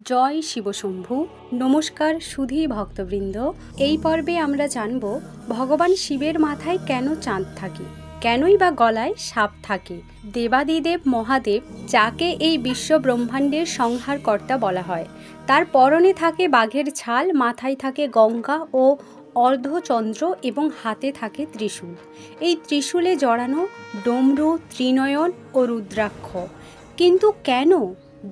জয় শিবশম্ভু। নমস্কার সুধী ভক্তবৃন্দ। এই পর্বে আমরা জানব ভগবান শিবের মাথায় কেন চাঁদ থাকে, কেনই বা গলায় সাপ থাকে। দেবাদিদেব মহাদেব, যাকে এই বিশ্ব ব্রহ্মাণ্ডের সংহারকর্তা বলা হয়, তার পরনে থাকে বাঘের ছাল, মাথায় থাকে গঙ্গা ও অর্ধচন্দ্র এবং হাতে থাকে ত্রিশূল। এই ত্রিশূলে জড়ানো ডমরু, ত্রিনয়ন ও রুদ্রাক্ষ। কিন্তু কেন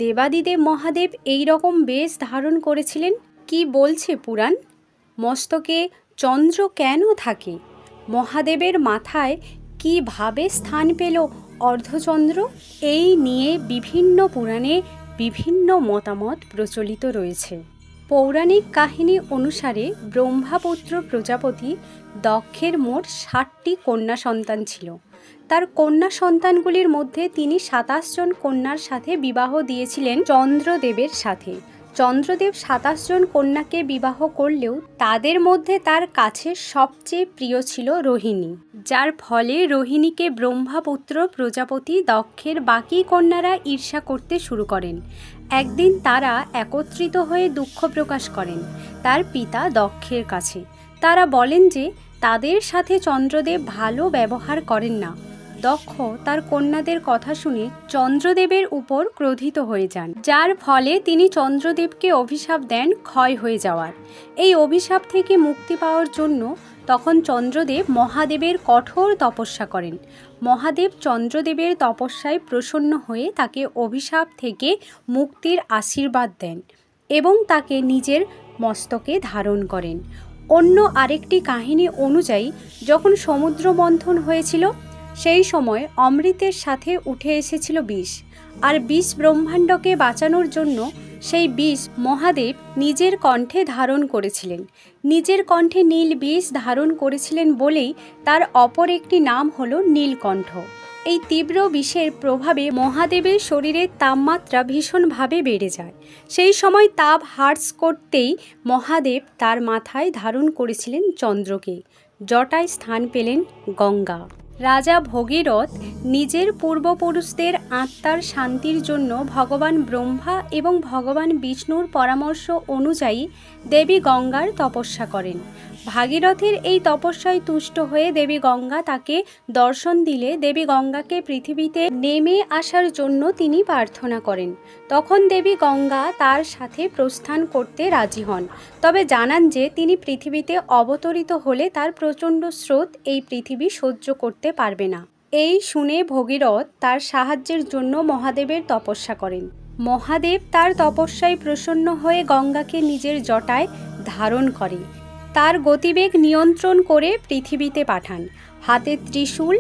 দেবাদিদেব মহাদেব এই রকম বেশ ধারণ করেছিলেন? কি বলছে পুরাণ? মস্তকে চন্দ্র কেন থাকে? মহাদেবের মাথায় কিভাবে স্থান পেল অর্ধচন্দ্র? এই নিয়ে বিভিন্ন পুরাণে বিভিন্ন মতামত প্রচলিত রয়েছে। পৌরাণিক কাহিনী অনুসারে ব্রহ্মাপুত্র প্রজাপতি দক্ষের মোট ৬০টি কন্যা সন্তান ছিল। তার কন্যা সন্তানগুলির মধ্যে তিনি ২৭ জন কন্যার সাথে বিবাহ দিয়েছিলেন চন্দ্রদেবের সাথে। চন্দ্রদেব ২৭ জন কন্যাকে বিবাহ করলেও তাদের মধ্যে তার কাছে সবচেয়ে প্রিয় ছিল রোহিণী, যার ফলে রোহিণীকে ব্রহ্মাপুত্র প্রজাপতি দক্ষের বাকি কন্যারা ঈর্ষা করতে শুরু করেন। একদিন তারা একত্রিত হয়ে দুঃখ প্রকাশ করেন তার পিতা দক্ষের কাছে। তারা বলেন যে তাদের সাথে চন্দ্রদেব ভালো ব্যবহার করেন না। দক্ষ তার কন্যাদের কথা শুনে চন্দ্রদেবের উপর ক্রোধিত হয়ে যান, যার ফলে তিনি চন্দ্রদেবকে অভিশাপ দেন ক্ষয় হয়ে যাওয়ার। এই অভিশাপ থেকে মুক্তি পাওয়ার জন্য তখন চন্দ্রদেব মহাদেবের কঠোর তপস্যা করেন। মহাদেব চন্দ্রদেবের তপস্যায় প্রসন্ন হয়ে তাকে অভিশাপ থেকে মুক্তির আশীর্বাদ দেন এবং তাকে নিজের মস্তকে ধারণ করেন। অন্য আরেকটি কাহিনী অনুযায়ী যখন সমুদ্র মন্থন হয়েছিল, সেই সময় অমৃতের সাথে উঠে এসেছিল বিষ, আর বিষ ব্রহ্মাণ্ডকে বাঁচানোর জন্য সেই বিষ মহাদেব নিজের কণ্ঠে ধারণ করেছিলেন। নিজের কণ্ঠে নীল বিষ ধারণ করেছিলেন বলেই তার অপর একটি নাম হলো নীলকণ্ঠ। এই তীব্র বিষের প্রভাবে মহাদেবের শরীরের তাপমাত্রা ভীষণভাবে বেড়ে যায়। সেই সময় তাপ হ্রাস করতেই মহাদেব তার মাথায় ধারণ করেছিলেন চন্দ্রকে। জটায় স্থান পেলেন গঙ্গা। রাজা ভগীরথ নিজের পূর্বপুরুষদের আত্মার শান্তির জন্য ভগবান ব্রহ্মা এবং ভগবান বিষ্ণুর পরামর্শ অনুযায়ী দেবী গঙ্গার তপস্যা করেন। ভাগীরথের এই তপস্যায় তুষ্ট হয়ে দেবী গঙ্গা তাকে দর্শন দিলে দেবী গঙ্গাকে পৃথিবীতে নেমে আসার জন্য তিনি প্রার্থনা করেন। তখন দেবী গঙ্গা তার সাথে প্রস্থান করতে রাজি হন, তবে জানান যে তিনি পৃথিবীতে অবতরিত হলে তার প্রচণ্ড স্রোত এই পৃথিবী সহ্য করতে পারবে না। এই শুনে ভগীরথ তার সাহায্যের জন্য মহাদেবের তপস্যা করেন। মহাদেব তার তপস্যায় প্রসন্ন হয়ে গঙ্গাকে নিজের জটায় ধারণ করে তার গতিবেগ নিয়ন্ত্রণ করে পৃথিবীতে পাঠান। হাতে ত্রিশূল।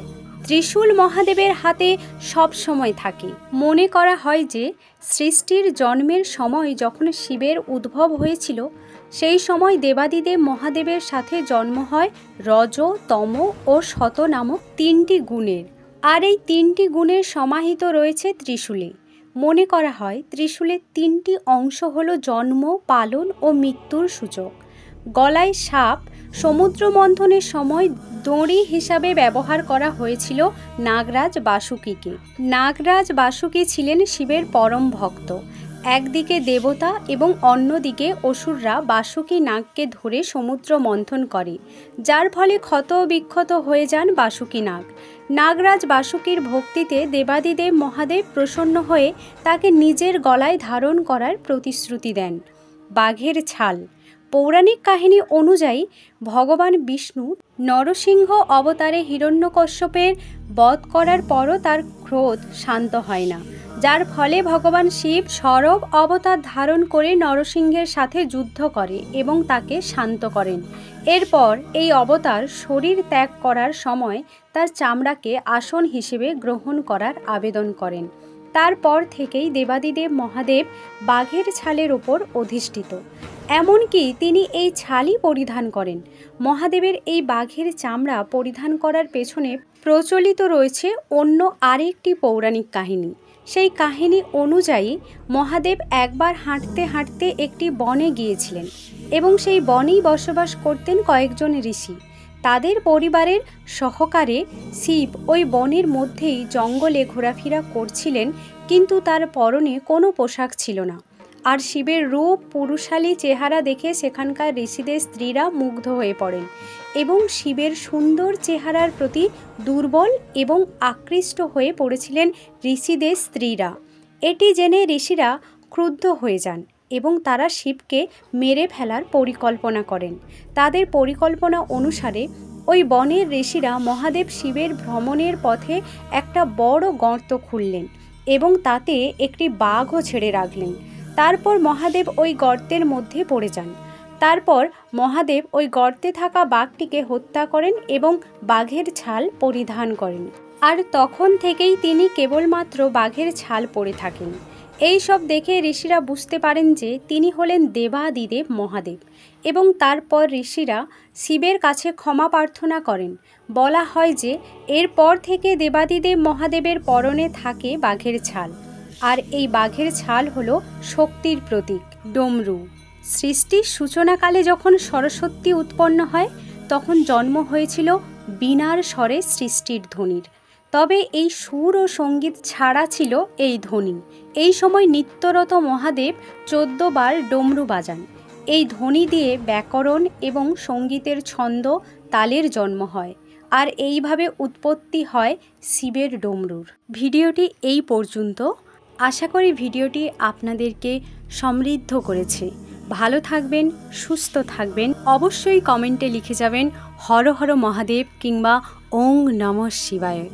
ত্রিশূল মহাদেবের হাতে সব সময় থাকে। মনে করা হয় যে সৃষ্টির জন্মের সময় যখন শিবের উদ্ভব হয়েছিল, সেই সময় দেবাদিদেব মহাদেবের সাথে জন্ম হয় রজ, তম ও শত নামক 3টি গুণের। আর এই 3টি গুণের সমাহিত রয়েছে ত্রিশূলে। মনে করা হয় ত্রিশূলের 3টি অংশ হলো জন্ম, পালন ও মৃত্যুর সূচক। গলায় সাপ সমুদ্র মন্থনের সময় দড়ি হিসাবে ব্যবহার করা হয়েছিল নাগরাজ বাসুকীকে। নাগরাজ বাসুকী ছিলেন শিবের পরম ভক্ত। একদিকে দেবতা এবং অন্যদিকে অসুররা বাসুকী নাগকে ধরে সমুদ্র মন্থন করে, যার ফলে ক্ষত বিক্ষত হয়ে যান বাসুকী নাগ। নাগরাজ বাসুকীর ভক্তিতে দেবাদিদেব মহাদেব প্রসন্ন হয়ে তাকে নিজের গলায় ধারণ করার প্রতিশ্রুতি দেন। বাঘের ছাল। পৌরাণিক কাহিনী অনুযায়ী ভগবান বিষ্ণু নরসিংহ অবতারে হিরণ্যকশ্যপের বধ করার পরও তার ক্রোধ শান্ত হয় না, যার ফলে ভগবান শিব সরব অবতার ধারণ করে নরসিংহের সাথে যুদ্ধ করে এবং তাকে শান্ত করেন। এরপর এই অবতার শরীর ত্যাগ করার সময় তার চামড়াকে আসন হিসেবে গ্রহণ করার আবেদন করেন। তারপর থেকেই দেবাদিদেব মহাদেব বাঘের ছালের ওপর অধিষ্ঠিত। এমনকি তিনি এই ছালই পরিধান করেন। মহাদেবের এই বাঘের চামড়া পরিধান করার পেছনে প্রচলিত রয়েছে অন্য আরেকটি পৌরাণিক কাহিনী। সেই কাহিনী অনুযায়ী মহাদেব একবার হাঁটতে হাঁটতে একটি বনে গিয়েছিলেন এবং সেই বনেই বসবাস করতেন কয়েকজন ঋষি। তাদের পরিবারের সহকারে শিব ওই বনের মধ্যেই জঙ্গলে ঘোরাফেরা করছিলেন, কিন্তু তার পরনে কোনো পোশাক ছিল না। আর শিবের রূপ পুরুষালী চেহারা দেখে সেখানকার ঋষিদের স্ত্রীরা মুগ্ধ হয়ে পড়েন এবং শিবের সুন্দর চেহারার প্রতি দুর্বল এবং আকৃষ্ট হয়ে পড়েছিলেন ঋষিদের স্ত্রীরা। এটি জেনে ঋষিরা ক্রুদ্ধ হয়ে যান এবং তারা শিবকে মেরে ফেলার পরিকল্পনা করেন। তাদের পরিকল্পনা অনুসারে ওই বনের ঋষিরা মহাদেব শিবের ভ্রমণের পথে একটা বড় গর্ত খুললেন এবং তাতে একটি বাঘও ছেড়ে রাখলেন। তারপর মহাদেব ওই গর্তের মধ্যে পড়ে যান। তারপর মহাদেব ওই গর্তে থাকা বাঘটিকে হত্যা করেন এবং বাঘের ছাল পরিধান করেন। আর তখন থেকেই তিনি কেবলমাত্র বাঘের ছাল পরে থাকেন। এই সব দেখে ঋষিরা বুঝতে পারেন যে তিনি হলেন দেবাদিদেব মহাদেব এবং তারপর ঋষিরা শিবের কাছে ক্ষমা প্রার্থনা করেন। বলা হয় যে এরপর থেকে দেবাদিদেব মহাদেবের পরনে থাকে বাঘের ছাল, আর এই বাঘের ছাল হলো শক্তির প্রতীক ডমরু। সৃষ্টির সূচনাকালে যখন সরস্বতী উৎপন্ন হয় তখন জন্ম হয়েছিল বীণার স্বরে সৃষ্টির ধ্বনির। তবে এই সুর ও সঙ্গীত ছাড়া ছিল এই ধ্বনি। এই সময় নিত্যরত মহাদেব 14 বার ডমরু বাজান। এই ধ্বনি দিয়ে ব্যাকরণ এবং সঙ্গীতের ছন্দ তালের জন্ম হয়, আর এইভাবে উৎপত্তি হয় শিবের ডমরুর। ভিডিওটি এই পর্যন্ত। আশা করি ভিডিওটি আপনাদেরকে সমৃদ্ধ করেছে। ভালো থাকবেন, সুস্থ থাকবেন। অবশ্যই কমেন্টে লিখে যাবেন হর হর মহাদেব কিংবা ওং নমঃ শিবায়।